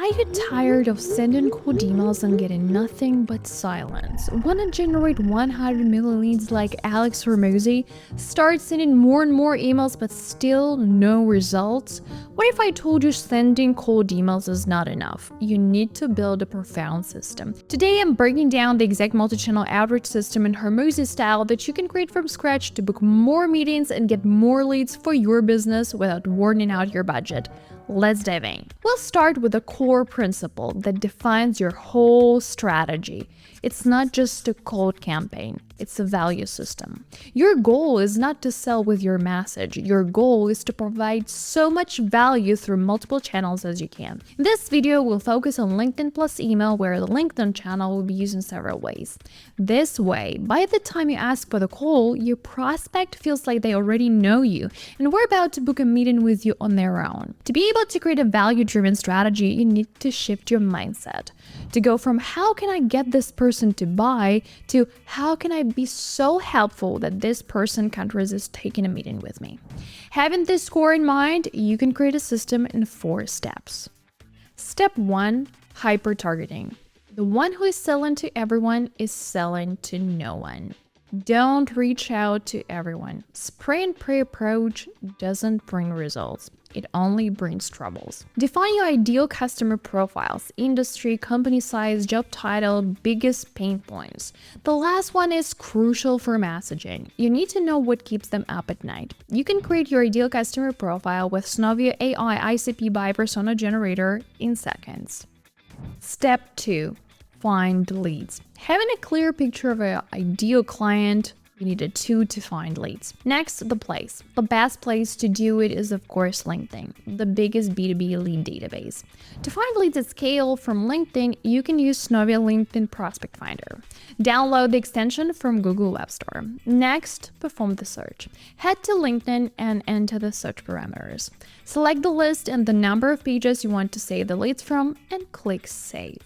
Are you tired of sending cold emails and getting nothing but silence? Want to generate 100 million leads like Alex Hormozi? Start sending more and more emails but still no results? What if I told you sending cold emails is not enough? You need to build a profound system. Today I'm breaking down the exact multi-channel outreach system in Hormozi style that you can create from scratch to book more meetings and get more leads for your business without burning out your budget. Let's dive in. We'll start with a core principle that defines your whole strategy. It's not just a cold campaign, it's a value system. Your goal is not to sell with your message. Your goal is to provide so much value through multiple channels as you can. This video will focus on LinkedIn plus email, where the LinkedIn channel will be used in several ways. This way, by the time you ask for the call, your prospect feels like they already know you and we're about to book a meeting with you on their own. To be able to create a value-driven strategy, you need to shift your mindset. To go from how can I get this person to buy to how can I be so helpful that this person can't resist taking a meeting with me. Having this core in mind, you can create a system in 4 steps. Step 1, hyper-targeting. The one who is selling to everyone is selling to no one. Don't reach out to everyone. Spray and pray approach doesn't bring results. It only brings troubles. Define your ideal customer profiles: industry, company size, job title, biggest pain points. The last one is crucial for messaging. You need to know what keeps them up at night. You can create your ideal customer profile with Snovio AI ICP by Persona Generator in seconds. Step 2. Find leads. Having a clear picture of your ideal client, you need a tool to find leads. Next, the place. The best place to do it is, of course, LinkedIn, the biggest B2B lead database. To find leads at scale from LinkedIn, you can use Snovio LinkedIn Prospect Finder. Download the extension from Google Web Store. Next, perform the search. Head to LinkedIn and enter the search parameters. Select the list and the number of pages you want to save the leads from and click Save.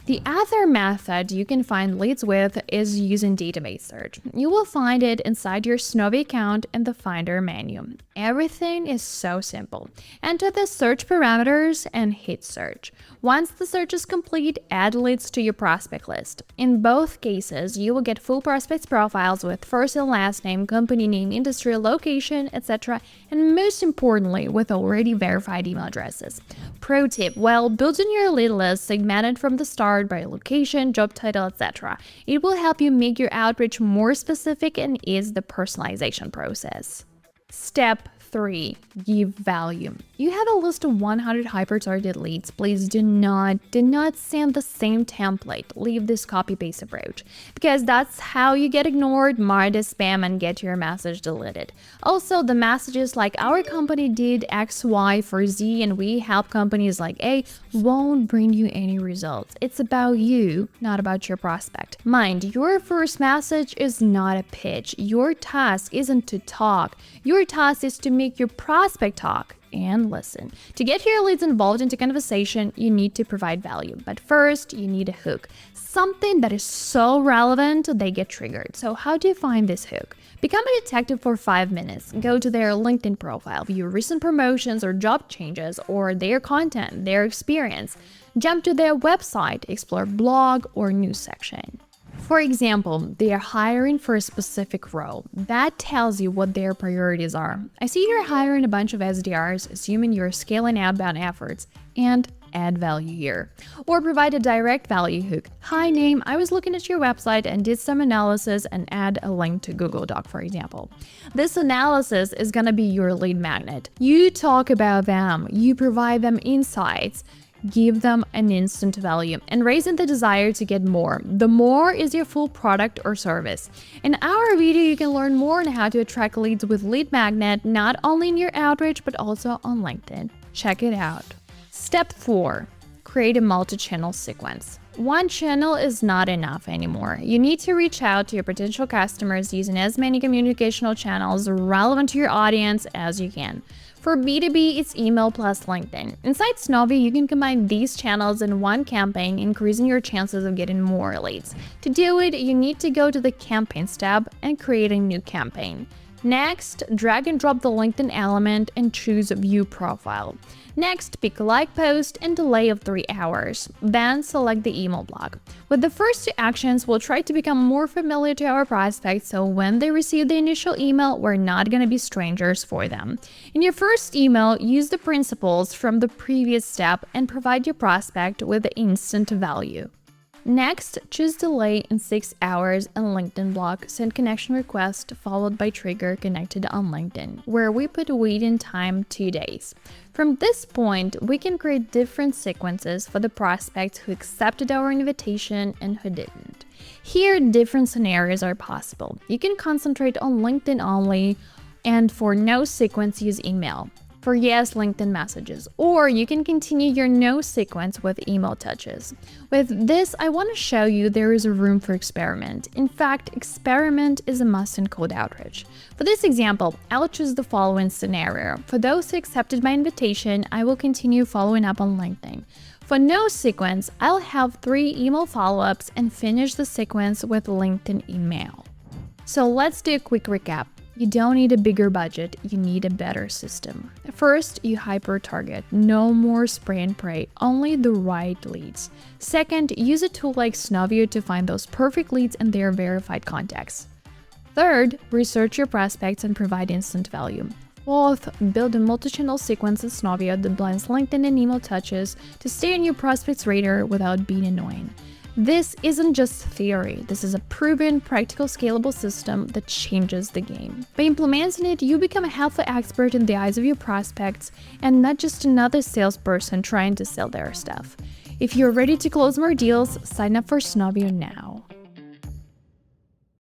The other method you can find leads with is using database search. You will find it inside your Snovio account in the Finder menu. Everything is so simple. Enter the search parameters and hit search. Once the search is complete, add leads to your prospect list. In both cases, you will get full prospects profiles with first and last name, company name, industry, location, etc., and most importantly, with already verified email addresses. Pro tip: while building your lead list segmented from the start by location, job title, etc., it will help you make your outreach more specific and ease the personalization process. Step 3. Give value. You have a list of 100 hyper-targeted leads. Please do not send the same template. Leave this copy-paste approach, because that's how you get ignored, marked as spam, and get your message deleted. Also, the messages like "our company did X, Y for Z and we help companies like A" won't bring you any results. It's about you, not about your prospect. Mind, your first message is not a pitch. Your task isn't to talk. Your task is to make your prospect talk and listen. To get your leads involved into conversation, you need to provide value. But first, you need a hook. Something that is so relevant they get triggered. So how do you find this hook? Become a detective for 5 minutes. Go to their LinkedIn profile, view recent promotions or job changes, or their content, their experience. Jump to their website, explore blog or news section. For example, they are hiring for a specific role. That tells you what their priorities are. I see you're hiring a bunch of SDRs, assuming you're scaling outbound efforts, and add value here. Or provide a direct value hook. "Hi name, I was looking at your website and did some analysis," and add a link to Google Doc, for example. This analysis is gonna be your lead magnet. You talk about them, you provide them insights. Give them an instant value and raising the desire to get more. The more is your full product or service. In our video, you can learn more on how to attract leads with Lead Magnet, not only in your outreach, but also on LinkedIn. Check it out. Step 4. Create a multi-channel sequence. One channel is not enough anymore. You need to reach out to your potential customers using as many communicational channels relevant to your audience as you can. For B2B, it's email plus LinkedIn. Inside Snovio, you can combine these channels in one campaign, increasing your chances of getting more leads. To do it, you need to go to the Campaigns tab and create a new campaign. Next, drag and drop the LinkedIn element and choose View Profile. Next, pick Like Post and delay of 3 hours. Then select the email block. With the first 2 actions, we'll try to become more familiar to our prospects, so when they receive the initial email, we're not going to be strangers for them. In your first email, use the principles from the previous step and provide your prospect with the instant value. Next, choose delay in 6 hours and LinkedIn block, send connection request followed by trigger connected on LinkedIn, where we put waiting time 2 days. From this point, we can create different sequences for the prospects who accepted our invitation and who didn't. Here, different scenarios are possible. You can concentrate on LinkedIn only, and for no sequence, use email. For yes, LinkedIn messages, or you can continue your no sequence with email touches. With this, I want to show you there is a room for experiment. In fact, experiment is a must in cold outreach. For this example, I'll choose the following scenario. For those who accepted my invitation, I will continue following up on LinkedIn. For no sequence, I'll have 3 email follow-ups and finish the sequence with LinkedIn email. So let's do a quick recap. You don't need a bigger budget, you need a better system. First, you hyper-target. No more spray and pray, only the right leads. Second, use a tool like Snovio to find those perfect leads and their verified contacts. Third, research your prospects and provide instant value. Fourth, build a multi-channel sequence in Snovio that blends LinkedIn and email touches to stay on your prospect's radar without being annoying. This isn't just theory, this is a proven, practical, scalable system that changes the game. By implementing it, you become a helpful expert in the eyes of your prospects and not just another salesperson trying to sell their stuff. If you're ready to close more deals, sign up for Snovio now.